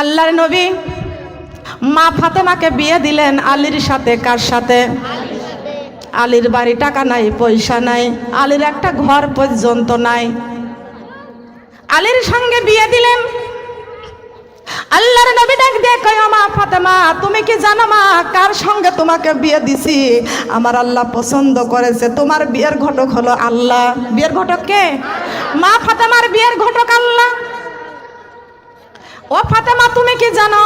আল্লাহর নবী মা ফাতেমাকে বিয়ে দিলেন আলীর সাথে। কার সাথে? আলীর বাড়ি, টাকা নাই, পয়সা নাই, আলীর একটা ঘর পর্যন্ত নাই। আলীর সঙ্গে বিয়ে দিলেন। আল্লাহর নবী ডাক দিয়ে কয়, মা ফাতেমা, তুমি কি জানো মা কার সঙ্গে তোমাকে বিয়ে দিছি? আমার আল্লাহ পছন্দ করেছে, তোমার বিয়ের ঘটক হলো আল্লাহ। বিয়ের ঘটক কে? মা ফাতেমার বিয়ের ঘটক আল্লাহ। ও ফাতেমা, তুমি কি জানো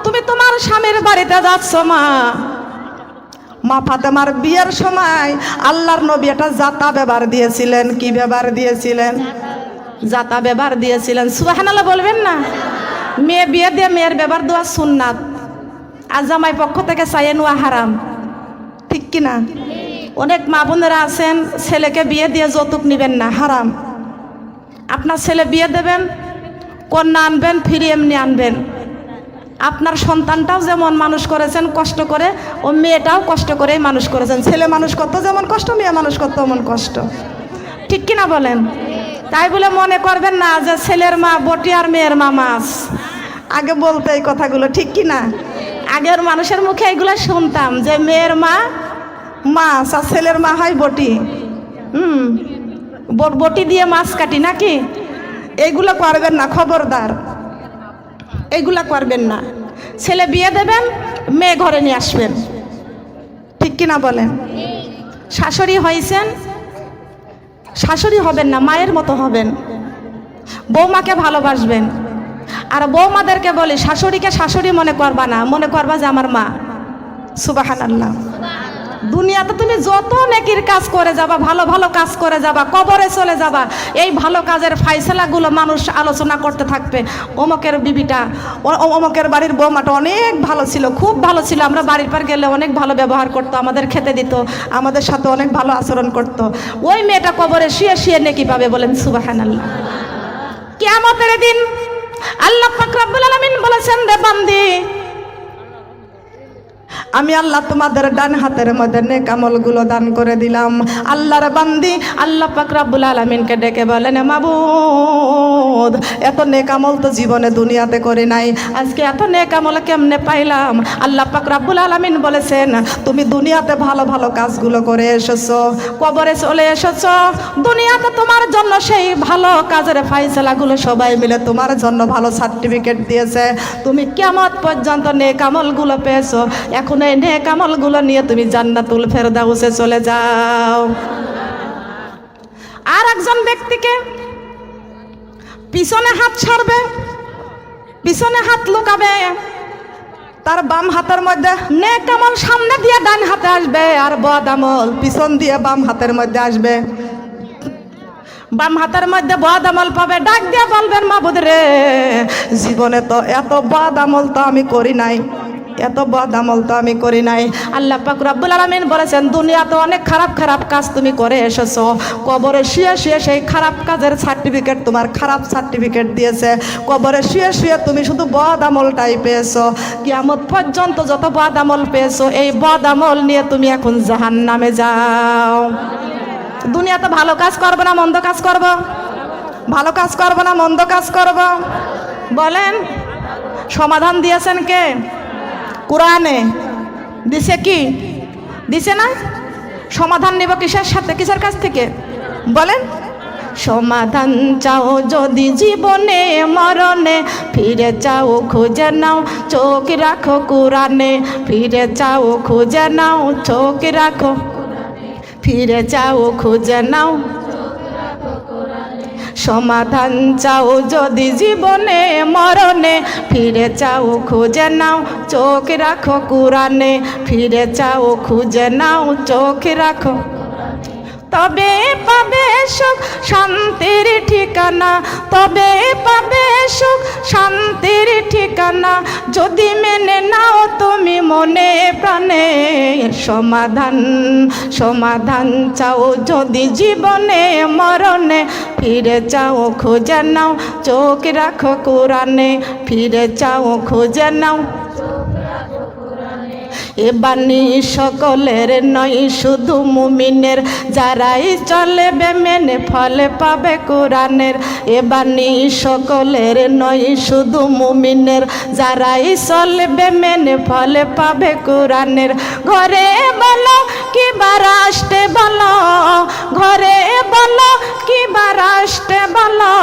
তুমি তোমার স্বামীর বাড়িতে যাচ্ছ? মা ফাতেমার বিয়ের সময় আল্লাহর নবী একটা জাতা ব্যবহার দিয়েছিলেন। কি ব্যবহার দিয়েছিলেন? জাতা ব্যবহার দিয়েছিলেন। সুবহানাল্লাহ বলবেন না? মেয়ে বিয়ে দিয়ে মেয়ের ব্যবহার দেওয়া সুন্নাত, আর জামাই পক্ষ থেকে চাইয়ে নেওয়া হারাম। ঠিক কিনা? অনেক মা বোনেরা আছেন ছেলেকে বিয়ে দিয়ে যৌতুক নেবেন না, হারাম। আপনার ছেলে বিয়ে দেবেন, কন্যা আনবেন, ফিরে এমনি আনবেন। আপনার সন্তানটাও যেমন মানুষ করেছেন কষ্ট করে, ও মেয়েটাও কষ্ট করেই মানুষ করেছেন। ছেলে মানুষ করতে যেমন কষ্ট, মেয়ে মানুষ করতে তেমন কষ্ট। ঠিক কিনা বলেন? তাই বলে মনে করবেন না যে ছেলের মা বটি আর মেয়ের মা মাছ। আগে বলতে এই কথাগুলো, ঠিক কিনা? আগের মানুষের মুখে এগুলো শুনতাম যে মেয়ের মা মাছ আর ছেলের মা হয় বটি। বটি দিয়ে মাছ কাটি নাকি? এইগুলো করবেন না, খবরদার, এইগুলা করবেন না। ছেলে বিয়ে দেবেন, মেয়ে ঘরে নিয়ে আসবেন। ঠিক কিনা বলেন? শাশুড়ি হয়েছেন, শাশুড়ি হবেন না, মায়ের মতো হবেন। বৌমাকে ভালোবাসবেন। আর বৌমাদেরকে বলি, শাশুড়িকে শাশুড়ি মনে করবা না, মনে করবা যে আমার মা। সুবহানাল্লাহ। দুনিয়াতে তুমি যত নেকির কাজ করে যাবা, ভালো ভালো কাজ করে যাবা, কবরে চলে যাবা, এই ভালো কাজের ফাইসলাগুলো মানুষ আলোচনা করতে থাকবে। অমকের বিবিটা, অমকের বাড়ির বৌমাটা অনেক ভালো ছিল, খুব ভালো ছিল, আমরা বাড়ির পর গেলে অনেক ভালো ব্যবহার করতো, আমাদের খেতে দিত, আমাদের সাথে অনেক ভালো আচরণ করতো। ওই মেয়েটা কবরে শুয়ে শুয়ে নেকি পাবে? বলেন সুবহানাল্লাহ। কিয়ামতের দিন আল্লাহ পাক রব্বুল আলামিন বলেছেন, রে বান্দি, আমি আল্লাহ তোমাদের ডান হাতের মধ্যে নেক আমলগুলো দান করে দিলাম। আল্লাহর বান্দি আল্লাহ পাক রব্বুল আলামিনকে ডেকে বলেন, মাবুদ, এত নেক আমল তো জীবনে দুনিয়াতে করে নাই, আজকে এত নেক আমল কেমনে পাইলাম? আল্লাহ পাক রব্বুল আলামিন বলেছেন, তুমি দুনিয়াতে ভালো ভালো কাজগুলো করে এসেছো, কবরে চলে এসেছো, দুনিয়াতে তোমার জন্য সেই ভালো কাজের ফাইসলাগুলো সবাই মিলে তোমার জন্য ভালো সার্টিফিকেট দিয়েছে। তুমি কিয়ামত পর্যন্ত নেক আমলগুলো পেয়েছো। এখন এই নেক আমলগুলো নিয়ে তুমি জান্নাতুল ফেরদাউসে চলে যাও। আর একজন ব্যক্তিকে পিছনে হাত ছাড়বে, পিছনে হাত লুকাবে, তার বাম হাতের মধ্যে নেক আমল সামনে দিয়ে ডান হাতে আসবে, আর বদ আমল পিছন দিয়ে বাম হাতের মধ্যে আসবে। বাম হাতের মধ্যে বদ আমল পাবে, ডাক দিয়ে বলবেন, মাবুদ রে, জীবনে তো এত বদ আমল তো আমি করি নাই, এত বদ আমল তো আমি করি নাই। আল্লাহ পাক রব্বুল আলামিন বলেছেন, দুনিয়াতে অনেক খারাপ খারাপ কাজ তুমি করে এসেছো, কবরে শুয়ে শুয়ে সেই খারাপ কাজের সার্টিফিকেট, তোমার খারাপ সার্টিফিকেট দিয়েছে। কবরে শুয়ে শুয়ে তুমি শুধু বদ আমলটাই পেয়েছো। কিয়ামত পর্যন্ত যত বদ আমল পেয়েছো, এই বদ আমল নিয়ে তুমি এখন জাহান্নামে যাও। দুনিয়াতে ভালো কাজ করবো না মন্দ কাজ করবো? ভালো কাজ করবো না মন্দ কাজ করবো? বলেন। সমাধান দিয়েছেন কে? কোরআনে দিছে। কি দিছে না? সমাধান নেব কিসের সাথে, কিসের কাছ থেকে? বলেন। সমাধান চাও যদি জীবনে মরণে, ফিরে চাও খুঁজে নাও, চোখ রাখো কোরআনে, ফিরে চাও খুঁজে নাও, চোখ রাখো, ফিরে চাও খুঁজে নাও। সমাধান চাও যদি জীবনে মরণে, ফিরে চাও খুঁজে নাও, চোখ রাখো কোরআনে, ফিরে চাও খুঁজে নাও, চোখ রাখো, তবে পাবে সুখ শান্তির ঠিকানা, তবে পাবে সুখ শান্তির ঠিকানা, যদি মেনে নাও তুমি মনে প্রাণে। সমাধান সমাধান চাও যদি জীবনে মরণে, ফিরে চাও খুঁজে নাও, চোখ রাখো কোরআনে, ফিরে চাও খুঁজে নাও। এ বাণী সকলের নয় শুধু মুমিনের, যারাই চলবে মেনে ফলে পাবে কোরআনের। এ বাণী সকলের নয় শুধু মুমিনের, যারাই চলবে মেনে ফলে পাবে কোরআনের। ঘরে বলো কিবা রাষ্ট্রে বলো, ঘরে বলো কিবা রাষ্ট্রে বলো,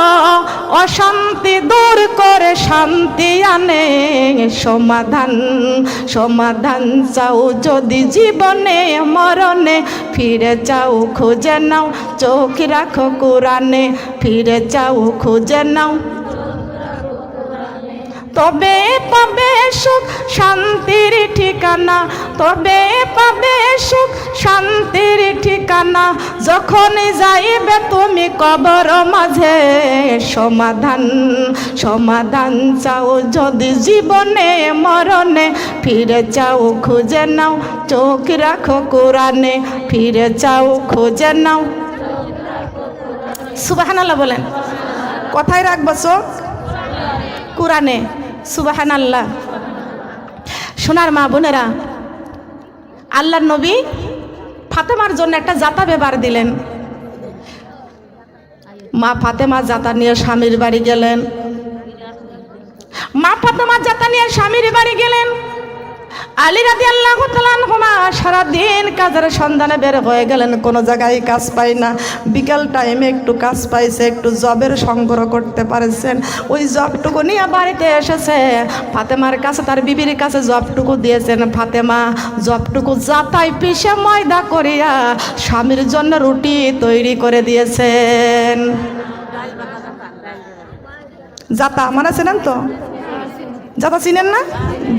অশান্তি দূর করে শান্তি আনে। সমাধান সমাধান চাও যদি জীবনে মরণে, ফিরে যাও খুঁজে নাও চোখ রাখো কোরআনে। ফিরে যাও খুঁজে নাও তবে পাবে সুখ শান্তির ঠিকানা, তবে পাবে সুখ শান্তির ঠিকানা। যখন যাইবে তুমি কবর মাঝে, সমাধান সমাধান চাও যদি জীবনে মরণে, ফিরে যাও খুঁজে নাও চোখ রাখো কোরআনে। ফিরে যাও খুঁজে নাও। সুবহানাল্লাহ বলেন। কোথায় রাখবো চোখ? কোরআনে। সুবহানাল্লাহ। সোনার মা বোনেরা, আল্লাহর নবী ফাতেমার জন্য একটা জাতা ব্যবহার দিলেন। মা ফাতেমা জাতা নিয়ে স্বামীর বাড়ি গেলেন। মা ফাতেমা জাতা নিয়ে স্বামীর বাড়ি গেলেন। আলী রাদিয়াল্লাহু তাআলা আনহুমা সারাদিন কাজের সন্ধানে বের হয়ে গেলেন, কোনো জায়গায় কাজ পাই না। বিকাল টাইমে একটু কাজ পাইছে, একটু জবের সংগ্রহ করতে পারছেন। ওই জবটুকু নিয়ে বাড়িতে এসেছে। ফাতেমার কাছে, তার বিবির কাছে জবটুকু দিয়েছেন। ফাতেমা জবটুকু জাতায় পিষে ময়দা করিয়া স্বামীর জন্য রুটি তৈরি করে দিয়েছেন। জাতা মানে চেনেন তো? জাতা চিনেন না?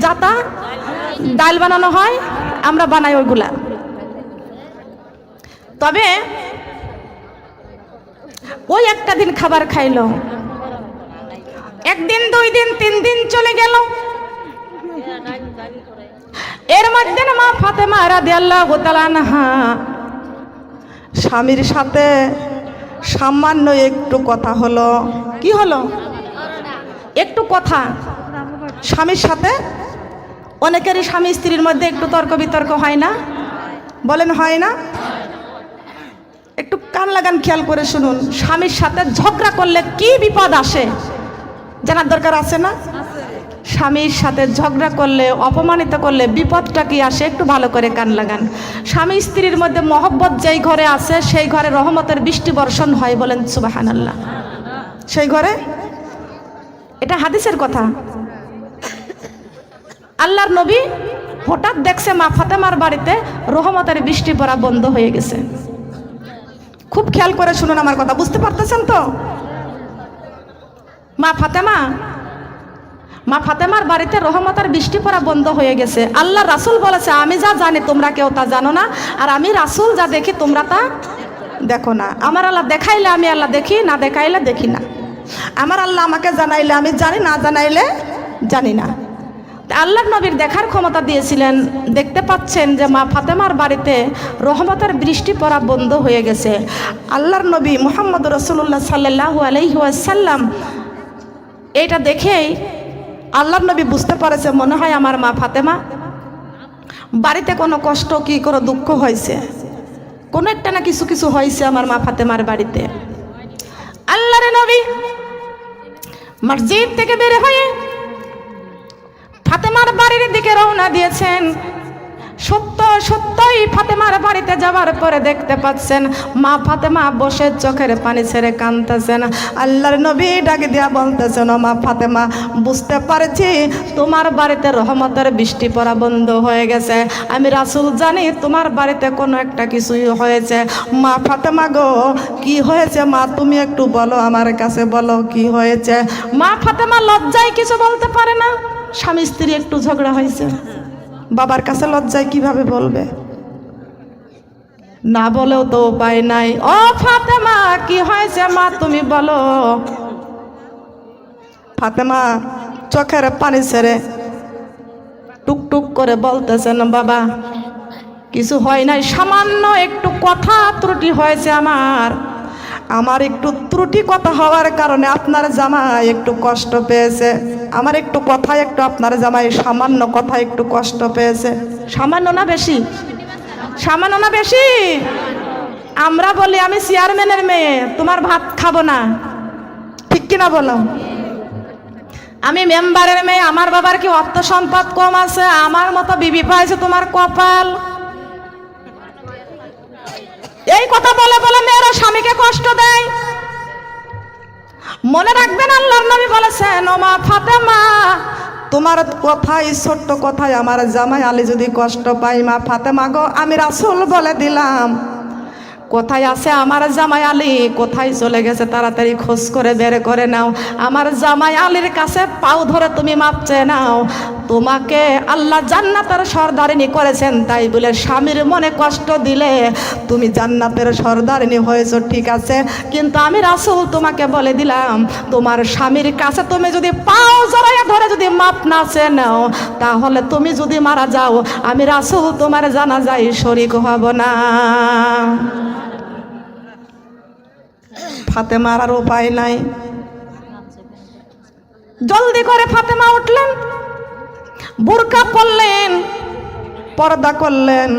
জাতা ডাল বানানো হয়, আমরা বানাই ওইগুলা। তবে ওই একটা দিন খাবার খাইলো, একদিন দুই দিন তিন দিন চলে গেল। এর মধ্যে মা ফাতেমা রাদিয়াল্লাহু তাআলা আনহা স্বামীর সাথে সামান্য একটু কথা হলো। কি হলো? একটু কথা স্বামীর সাথে। অনেকেরই স্বামী স্ত্রীর মধ্যে একটু তর্ক বিতর্ক হয় না? বলেন হয় না? একটু কান লাগান, খেয়াল করে শুনুন। স্বামীর সাথে ঝগড়া করলে কি বিপদ আসে জানার দরকার আছে না? স্বামীর সাথে ঝগড়া করলে, অপমানিত করলে বিপদটা কি আসে একটু ভালো করে কান লাগান। স্বামী স্ত্রীর মধ্যে মহব্বত যেই ঘরে আছে সেই ঘরে রহমতের বৃষ্টি বর্ষণ হয়। বলেন সুবহানাল্লাহ। সেই ঘরে, এটা হাদিসের কথা। আল্লাহর নবী হঠাৎ দেখছে মা ফাতেমার বাড়িতে রহমতের বৃষ্টি পড়া বন্ধ হয়ে গেছে। খুব খেয়াল করে শুনুন আমার কথা, বুঝতে পারতেছেন তো? মা ফাতেমার বাড়িতে রহমতের বৃষ্টি পড়া বন্ধ হয়ে গেছে। আল্লাহ রাসূল বলেছে, আমি যা জানি তোমরা কেউ তা জানো না, আর আমি রাসূল যা দেখি তোমরা তা দেখো না। আমার আল্লাহ দেখাইলে আমি আল্লাহ দেখি, না দেখাইলে দেখি না। আমার আল্লাহ আমাকে জানাইলে আমি জানি, না জানাইলে জানি না। আল্লাহর নবীর দেখার ক্ষমতা দিয়েছিলেন। দেখতে পাচ্ছেন যে মা ফাতেমার বাড়িতে রহমতের বৃষ্টি পড়া বন্ধ হয়ে গেছে। আল্লাহর নবী মুহাম্মদ রাসূলুল্লাহ সাল্লাল্লাহু আলাইহি ওয়াসাল্লাম এটা দেখেই আল্লাহর নবী বুঝতে পারেছে, মনে হয় আমার মা ফাতেমা বাড়িতে কোনো কষ্ট, কি কোনো দুঃখ হয়েছে, কোনো একটা না কিছু কিছু হয়েছে আমার মা ফাতেমার বাড়িতে। আল্লাহর নবী মসজিদ থেকে বের হয়ে ফাতেমার বাড়ির দিকে রওনা দিয়েছেন। সত্যই ফাতেমার বাড়িতে যাওয়ার পরে দেখতে পাচ্ছেন মা ফাতেমা বসে চোখের পানি ছেড়ে কাঁদতেছেন। আল্লাহর নবী ডাক দিয়া বলতেছেন, ও মা ফাতেমা, বুঝতে পারছি তোমার বাড়িতে রহমতের বৃষ্টি পড়া বন্ধ হয়ে গেছে। আমি রাসূল জানি তোমার বাড়িতে কোনো একটা কিছুই হয়েছে। মা ফাতেমা গো, কি হয়েছে মা? তুমি একটু বলো, আমার কাছে বলো কি হয়েছে। মা ফাতেমা লজ্জায় কিছু বলতে পারে না। স্বামী স্ত্রী একটু ঝগড়া হয়েছে, বাবার কাছে লজ্জায় কিভাবে বলবে? না বলেও তো উপায় নাই। ও ফাতেমা, কি হয়েছে মা তুমি বলো। ফাতেমা চোখের পানি ছেড়ে টুকটুক করে বলতেছেন, বাবা কিছু হয় নাই, সামান্য একটু কথা ত্রুটি হয়েছে আমার। আমার একটু ত্রুটি কথা হওয়ার কারণে আপনার জামাই একটু কষ্ট পেয়েছে। আমার একটু কথায় একটু আপনার জামাই সামান্য কথা একটু কষ্ট পেয়েছে। সামান্য না বেশি? সামান্য না বেশি? আমরা বলি আমি চেয়ারম্যানের মেয়ে, তোমার ভাত খাবো না, ঠিক কিনা বলো? আমি মেম্বারের মেয়ে, আমার বাবার কি অর্থ সম্পদ কম আছে? আমার মতো বিবি পাইছে তোমার কপাল। এই কথা বলে বলে মেয়েরা স্বামীকে কষ্ট দেয়। মনে রাখবেন আল্লাহর নবী বলেছেন, ও মা ফাতেমা, তোমার কথাই ছোট্ট কথায় আমার জামাই আলী যদি কষ্ট পাই, মা ফাতেমা গো, আমি রাসূল বলে দিলাম কোথায় আছে আমার জামাই আলী, কোথায় চলে গেছে তাড়াতাড়ি খোঁজ করে বের করে নাও। আমার জামাই আলীর কাছে পাও ধরে তুমি মাপ চেয়ে নাও। তোমাকে আল্লাহ জান্নাতের সরদারিনী করেছেন, তাই বলে স্বামীর মনে কষ্ট দিলে তুমি জান্নাতের সরদারিনী হয়েছো, ঠিক আছে, কিন্তু আমি রাসূল তোমাকে বলে দিলাম, তোমার স্বামীর কাছে তুমি যদি পাও জড়াইয়া ধরে যদি মাপ না চেয়ে নাও, তাহলে তুমি যদি মারা যাও, আমি রাসূল তোমার জানাজায় শরীক হব না। ফাতেমার আর উপায় নাই, জলদি করে ফাতেমা উঠলেন, বুরকা পরলেন, পর্দা করলেন।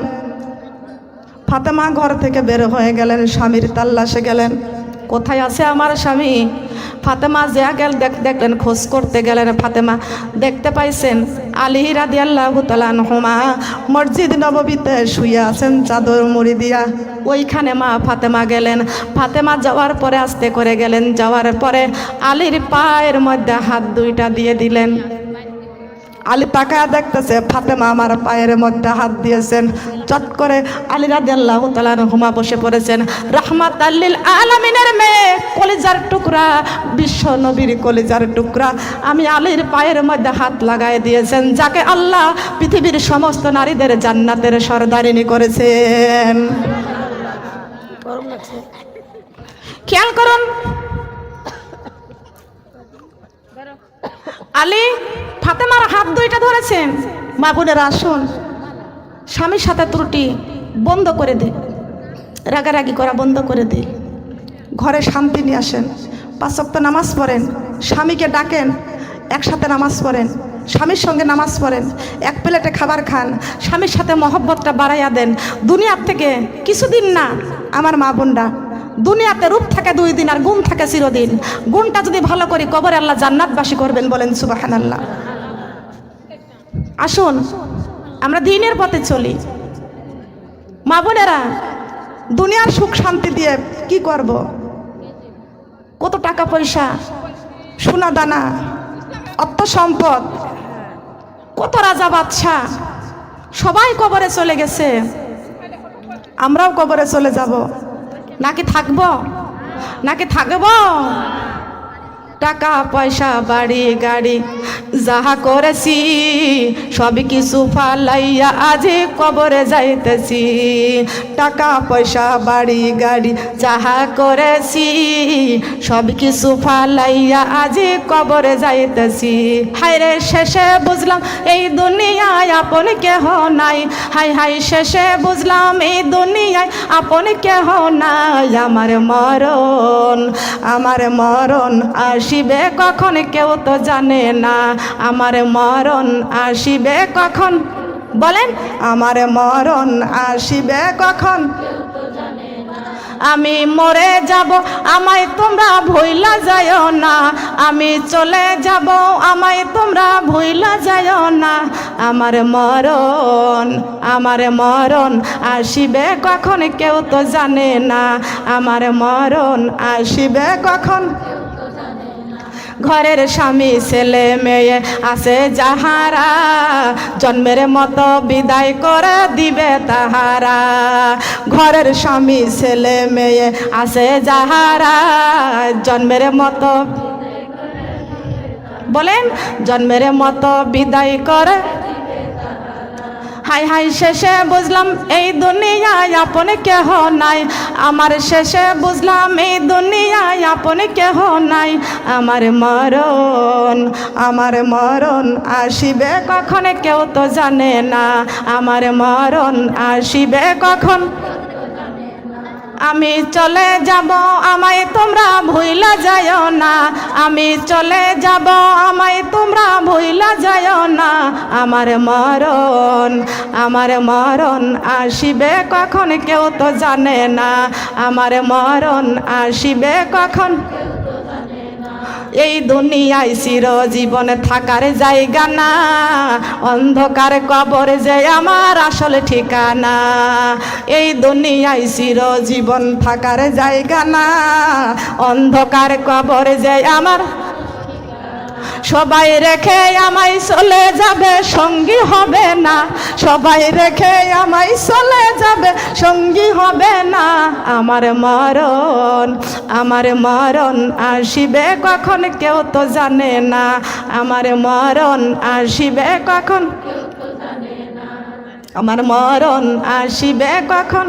ফাতেমা ঘর থেকে বের হয়ে গেলেন, স্বামীর তাল্লাশে গেলেন, কোথায় আছে আমার স্বামী। ফাতেমা যা গেল দেখলেন, খোঁজ করতে গেলেন। ফাতেমা দেখতে পাইছেন আলী রাদিয়াল্লাহু তাআলা আনহুমা মসজিদ নববীতে শুয়ে আছেন চাদর মুড়ি দিয়া। ওইখানে মা ফাতেমা গেলেন। ফাতেমা যাওয়ার পরে আস্তে করে গেলেন, যাওয়ার পরে আলীর পায়ের মধ্যে হাত দুইটা দিয়ে দিলেন। আলী তাকায় দেখতেছে ফাতেমা আমার পায়ের মধ্যে হাত দিয়েছেন। চট করে আলী রাদিয়াল্লাহু তাআলা আনহুমা বসে পড়েছেন। রাহমাতাল লিল আলামিনের মেয়ে, কলিজার টুকরা, বিশ্ব নবীর কলিজার টুকরা, আমি আলীর পায়ের মধ্যে হাত লাগায় দিয়েছেন, যাকে আল্লাহ পৃথিবীর সমস্ত নারীদের জান্নাতের সরদারিনী করেছেন। খেয়াল করুন, আলী ফাতেমার হাত দুইটা ধরেছেন। মা বোনেরা আসুন, স্বামীর সাথে ত্রুটি বন্ধ করে দে, রাগারাগি করা বন্ধ করে দে, ঘরে শান্তি নিয়ে আসেন, 5 ওয়াক্ত নামাজ পড়েন, স্বামীকে ডাকেন, একসাথে নামাজ পড়েন, স্বামীর সঙ্গে নামাজ পড়েন, এক প্লেটে খাবার খান, স্বামীর সাথে মহব্বতটা বাড়াইয়া দেন। দুনিয়ার থেকে কিছুদিন না আমার মা বোনরা, দুনিয়াতে রূপ থাকে 2 দিন আর গুণ থাকে চিরদিন। গুণটা যদি ভালো করি কবরে আল্লাহ জান্নাতবাসী করবেন, বলেন সুবহানাল্লাহ। আসুন আমরা দিনের পথে চলি। মা বোনেরা, দুনিয়ার সুখ শান্তি দিয়ে কি করব? কত টাকা পয়সা, সোনা দানা, অর্থ সম্পদ, কত রাজা বাদশাহ, সবাই কবরে চলে গেছে, আমরাও কবরে চলে যাব, নাকি থাকবো? নাকি থাকবো? টাকা পয়সা বাড়ি গাড়ি যাহা করেছি সবই কিছু ফালাইয়া আজি কবরে যাইতেছি। টাকা পয়সা বাড়ি গাড়ি যাহা করেছি সবই কিছু ফালাইয়া আজি কবরে যাইতেছি। হায়রে শেষে বুঝলাম এই দুনিয়ায় আপন কেহ নাই, হাই হাই শেষে বুঝলাম এই দুনিয়ায় আপন কেহ নাই। আমার মরণ, আমার মরণ আসিবে কখন কেউ তো জানে না, আমার মরণ আসিবে কখন, বলেন আমার মরণ আসিবে কখন। আমি মরে যাব আমায় তোমরা ভুইলা যাও না, আমি চলে যাব আমায় তোমরা ভুইলা যাও না। আমার মরণ, আমার মরণ আসিবে কখন কেউ তো জানে না, আমার মরণ আসিবে কখন। ঘরের স্বামী ছেলে মেয়ে আছে যাহারা, জন্মের মতো বিদায় করে দিবে তাহারা। ঘরের স্বামী ছেলে মেয়ে আছে যাহারা, জন্মের মতো, বলেন জন্মের মতো বিদায় করে। হাই হাই শেষে বুঝলাম এই দুনিয়ায় আপন কেহ নাই, আমার শেষে বুঝলাম এই দুনিয়ায় আপন কেহ নাই। আমার মরণ, আমার মরণ আসিবে কখন কেউ তো জানে না, আমার মরণ আসিবে কখন। আমি চলে যাব আমায় তোমরা ভুইলা যাইও না, আমি চলে যাব আমায় তোমরা ভুইলা যাইও না। আমার মরণ আসিবে কখন কেউ তো জানে না, আমার মরণ আসিবে কখন। এই দুনিয়ায় চিরজীবন থাকার জায়গা না, অন্ধকার কবর যে আমার আসল ঠিকানা। এই দুনিয়ায় চিরজীবন থাকার জায়গা না, অন্ধকার কবর যে আমার। সবাই রেখে আমায় চলে যাবে, সঙ্গী হবে না। সবাই রেখে আমায় চলে যাবে, সঙ্গী হবে না। আমার মরণ আসিবে কখন কেউ তো জানে না, আমার মরণ আসিবে কখন। আমার মরণ আসিবে কখন।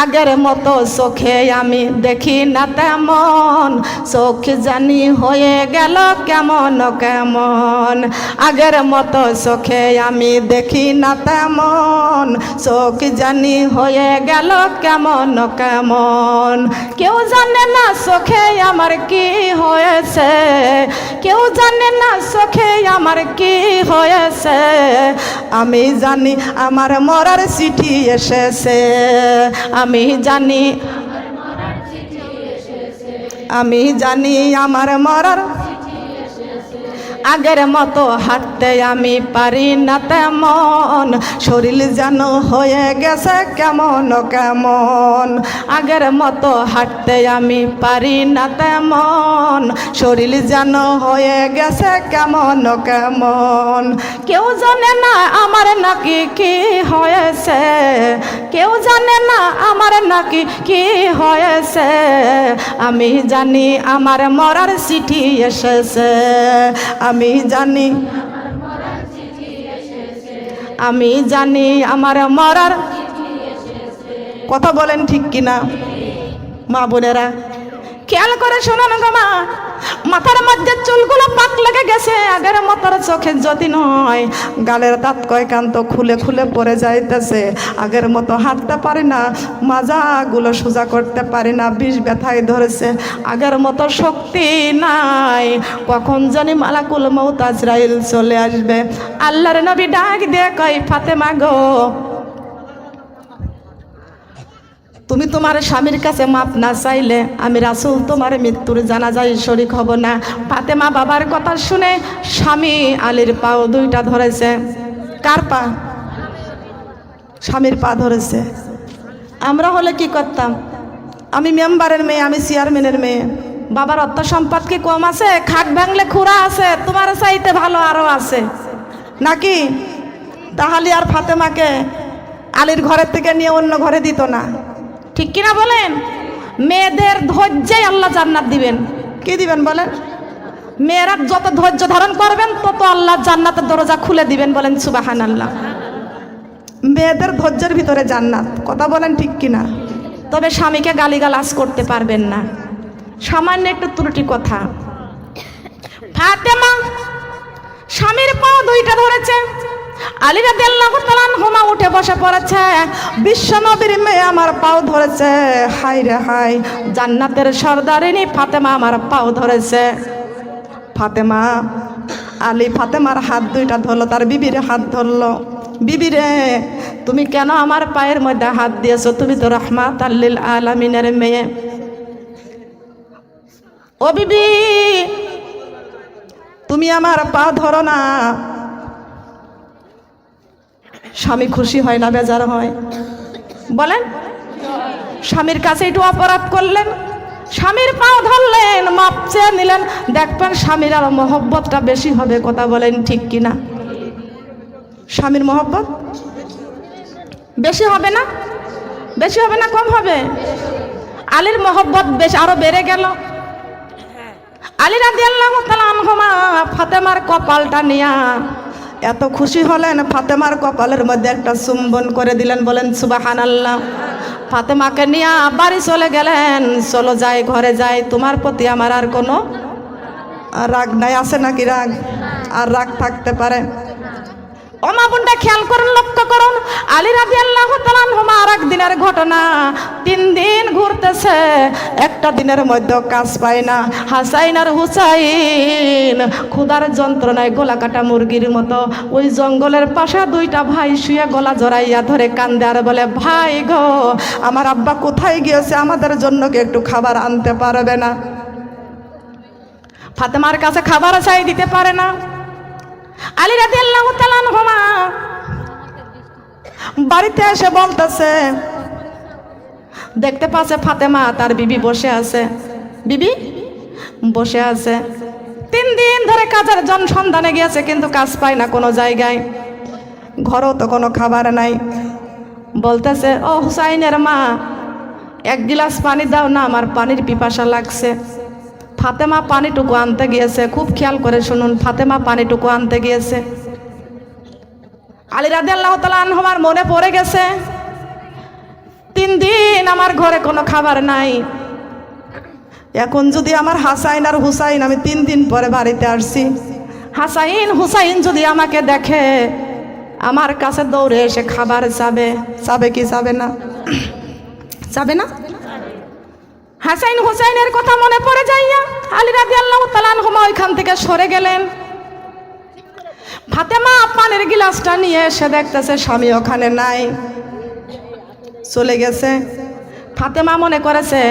আগের মতো চোখে আমি দেখি না তেমন, চোখ জানি হয়ে গেল কেমন কেমন। আগের মতো চোখে আমি দেখি না তেমন, চোখ জানি হয়ে গেল কেমন কেমন। কেউ জানে না চোখে আমার কি হয়েছে, কেউ জানে না চোখে আমার কি হয়েছে। আমি জানি আমার মরার চিঠি এসেছে, আমি জানি আমার মরার। আগের মতো হাঁটতে আমি পারি না তেমন, শরীর যেন হয়ে গেছে কেমন কেমন। আগের মতো হাঁটতে আমি পারি না তেমন, শরীর যেন হয়ে গেছে কেমন কেমন। কেউ জানে না আমার নাকি কি হয়েছে, কেউ জানে না আমার নাকি কি হয়েছে। আমি জানি আমার মরার চিঠি এসেছে, আমি জানি আমার মরার। কথা বলেন ঠিক কিনা মা বোনেরা? খেয়াল করে শোনান গো মা, মাথার মধ্যে চুলগুলো পাক লেগে গেছে, আগের মতো চোখের জ্যোতি নয়। গালের দাঁত কয়কান্ত খুলে খুলে পড়ে যাইতেছে, আগের মতো হাঁটতে পারি না, মাজাগুলো সোজা করতে পারি না, বিষ ব্যথায় ধরেছে। আগের মতো শক্তি নাই, কখন জানি মালাকুল মউত আজরাইল চলে আসবে। আল্লাহর নবী ডাক দিয়ে কয়, ফাতেমা গো, তুমি তোমার স্বামীর কাছে মাপ না চাইলে আমি রাসূল তোমার মৃত্যুর জানাজায় শরীক হব না। ফাতেমা বাবার কথা শুনে স্বামী আলীর পাও দুইটা ধরেছে। কার পা? স্বামীর পা ধরেছে। আমরা হলে কি করতাম? আমি মেম্বারের মেয়ে, আমি চেয়ারম্যানের মেয়ে, বাবার অর্থ সম্পদ কি কম আছে? খাট ভাঙলে খুঁড়া আছে, তোমার চাইতে ভালো আরো আছে নাকি? তাহলে আর ফাতেমাকে আলীর ঘরের থেকে নিয়ে অন্য ঘরে দিত না, ঠিক কিনা বলেন? মেয়েদের ধৈর্যই আল্লাহ জান্নাত দিবেন। কি দিবেন বলেন? মেয়েরা যত ধৈর্য ধারণ করবেন তত আল্লাহ জান্নাতের দরজা খুলে দিবেন। বলেন সুবহানাল্লাহ। মেয়েদের ধৈর্যের ভিতরে জান্নাত। কথা বলেন ঠিক কিনা? তবে স্বামীকে গালিগালাজ করতে পারবেন না, সামান্য একটু ত্রুটি কথা। ফাতেমা স্বামীর পা দুইটা ধরেছে, আলী রাদিয়াল্লাহু তাআলা আনহুমা উঠে বসে পড়েছে। বিশ্বনবীর মেয়ে আমার পাও ধরেছে। হাই রে হাই, জান্নাতের সর্দারিনী ফাতেমা আমার পাও ধরেছে। ফাতেমা, আলী ফাতেমার হাত দুইটা ধরলো, তার বিবির হাত ধরলো। বিবি রে, তুমি কেন আমার পায়ের মধ্যে হাত দিয়েছো? তুমি তো রাহমাতাল লিল আলামিনের মেয়ে। ও বিবি, তুমি আমার পা ধরো না। স্বামী খুশি হয় না বেজার হয়? বলেন। স্বামীর কাছে একটু অপরাধ করলেন, স্বামীর পাও ধরলেন, মাপ চেয়ে নিলেন, দেখবেন স্বামীর আরো মহব্বতটা বেশি হবে। কথা বলেন ঠিক কিনা? স্বামীর মহব্বত বেশি হবে না? বেশি হবে না কম হবে? আলীর মহব্বত বেশ আরো বেড়ে গেল। আলী রাদিয়াল্লাহু তাআলা আনহুমা ফাতেমার কপালটা নিয়া এত খুশি হলেন, ফাতেমার কপালের মধ্যে একটা চুম্বন করে দিলেন। বলেন সুবহানাল্লাহ। ফাতেমাকে নিয়ে বাড়ি চলে গেলেন। চলো যাই, ঘরে যাই, তোমার প্রতি আমার আর কোনো রাগ নাই। আছে নাকি রাগ? আর রাগ থাকতে পারে? ওমা বোনটা খেয়াল করুন, লক্ষ্য করুন, আলী রাদিয়াল্লাহু তাআলা আনহু আর একদিনের ঘটনা। 3 দিন ঘুরতেছে, একটা দিনের মধ্যে কাজ পায় না। হাসাইন আর হুসাইন ক্ষুধার যন্ত্রণায় গলা কাটা মুরগির মতো ওই জঙ্গলের পাশে 2টা ভাই শুয়ে গলা জড়াইয়া ধরে কান্দে আর বলে, ভাই গো, আমার আব্বা কোথায় গিয়েছে, আমাদের জন্য কি একটু খাবার আনতে পারবে না? ফাতেমার কাছে খাবার চাই, দিতে পারে না। আলী রাদিয়াল্লাহু তাআলা আনহু বাড়িতে এসে বলতেছে, দেখতে পাচ্ছে ফাতেমা তার বিবি বসে আছে, বিবি বসে আছে। 3 দিন ধরে কাজের সন্ধানে গিয়েছে, কিন্তু কাজ পায় না কোনো জায়গায়, ঘরেও তো কোনো খাবার নাই। বলতেছে, ও হুসাইনের মা, 1 গিলাস পানি দাও না, আমার পানির পিপাসা লাগছে। ফাতেমা পানিটুকু আনতে গিয়েছে, খুব খেয়াল করে শুনুন, ফাতেমা পানিটুকু আনতে গিয়েছে। আলী রাদিয়াল্লাহু তাআলা আনহুর মনে পড়ে গেছে, 3 দিন আমার ঘরে কোনো খাবার নাই। এখন যদি আমার হাসাইন আর হুসাইন, আমি 3 দিন পরে বাড়িতে আসছি, হাসাইন হুসাইন যদি আমাকে দেখে, আমার কাছে দৌড়ে এসে খাবার চাবে, চাবে কি চাবে না? চাবে না? হাসাইন হুসাইনের কথা মনে পড়ে যাইয়া আলী রাদিয়াল্লাহু তাআলা আনহু ওইখান থেকে সরে গেলেন। ফাতেমা পানির গিলাসটা নিয়ে এসে দেখতেছে স্বামী ওখানে নাই, চলে গেছে। ফাতেমা মনে করেছে,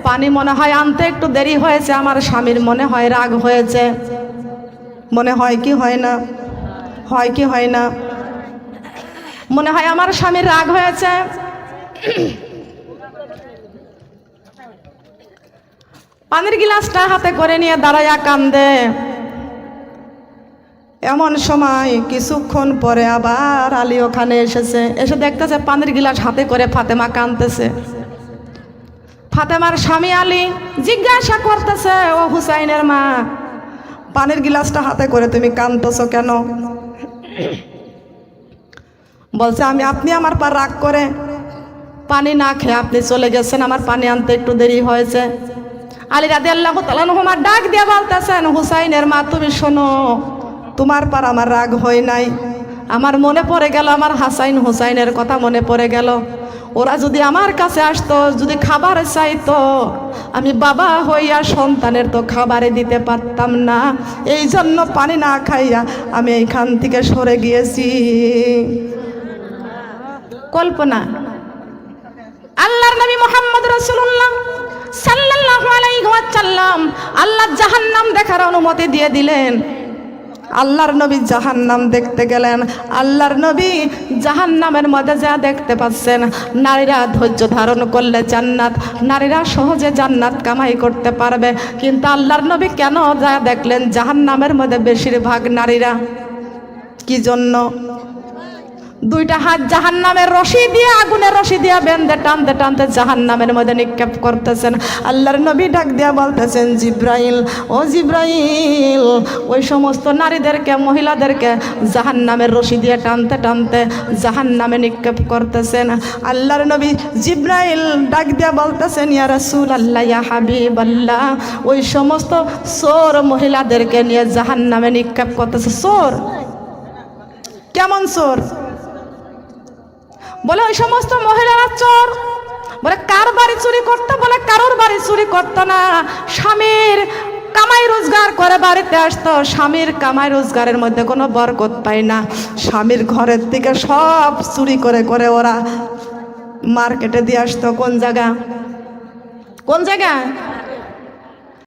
পানি মনে হয় আনতে একটু দেরি হয়েছে, আমার স্বামীর মনে হয় রাগ হয়েছে। মনে হয় কি হয় না? হয় কি হয় না? মনে হয় আমার স্বামীর রাগ হয়েছে। পানির গিলাসটা হাতে করে নিয়ে দাঁড়াইয়া কান্দে। এমন সময় কিছুক্ষণ পরে আবার আলী ওখানে এসেছে, এসে দেখতেছে পানির গিলাস হাতে করে ফাতেমা কাঁদতেছে। ফাতেমার স্বামী আলী জিজ্ঞাসা করতেছে, ও হুসাইনের মা, পানির গিলাসটা হাতে করে তুমি কাঁদতেছো কেন? বলছে, আপনি আমার পর রাগ করে পানি না খেয়ে আপনি চলে গেছেন, আমার পানি আনতে একটু দেরি হয়েছে। আলী রাদিয়াল্লাহু তাআলা আনহু ডাক দিয়ে বলতেছেন, হুসাইনের মা, তুমি শোনো, তোমার পর আমার রাগ হয় নাই, আমার মনে পড়ে গেল, আমার হাসাইন হুসাইনের কথা মনে পড়ে গেল। ওরা যদি আমার কাছে আসতো, যদি খাবার চাইতো, আমি বাবা হইয়া সন্তানের তো খাবারে দিতে পারতাম না, এই জন্য পানি না খাইয়া আমি এইখান থেকে সরে গিয়েছি। কল্পনা। আল্লাহর নবী মুহাম্মদ রাসূলুল্লাহ সাল্লাল্লাহু আলাইহি ওয়াসাল্লাম আল্লাহ জাহান্নাম দেখার অনুমতি দিয়ে দিলেন। আল্লাহর নবী জাহান্নাম দেখতে গেলেন। আল্লাহর নবী জাহান্নামের মধ্যে যা দেখতে পাচ্ছেন, নারীরা ধৈর্য ধারণ করলে জান্নাত, নারীরা সহজে জান্নাত কামাই করতে পারবে। কিন্তু আল্লাহর নবী কেন যা দেখলেন জাহান্নামের মধ্যে বেশিরভাগ নারীরা? কি জন্য? 2টা হাত জাহান্নামের রশি দিয়ে, আগুনের রশি দিয়ে বেঁধে টানতে টানতে জাহান্নামের মধ্যে নিক্ষেপ করতেছেন। আল্লাহর নবী ডাক দিয়া বলতেছেন, জিব্রাইল, ও জিব্রাইল, ওই সমস্ত নারীদেরকে, মহিলাদেরকে জাহান্নামের রশি দিয়ে টানতে টানতে জাহান্নামে নিক্ষেপ করতেছেন। আল্লাহর নবী জিব্রাইল ডাক দিয়া বলতেছেন, ইয়া রাসূলুল্লাহ, ইয়া হাবিবাল্লাহ, ওই সমস্ত চোর মহিলাদেরকে নিয়ে জাহান্নামে নিক্ষেপ করতেছে। চোর? কেমন চোর? বলে ওই সমস্ত মহিলারা চোর। বলে কার বাড়ি চুরি করতে? বলে কারোর বাড়ি চুরি করতো না, স্বামীর কামাই রোজগার করে বাড়িতে আসতো, স্বামীর কামাই রোজগারের মধ্যে কোনো বরকত পায় না, স্বামীর ঘরের থেকে সব চুরি করে করে ওরা মার্কেটে দিয়ে আসতো। কোন জায়গা? কোন জায়গা?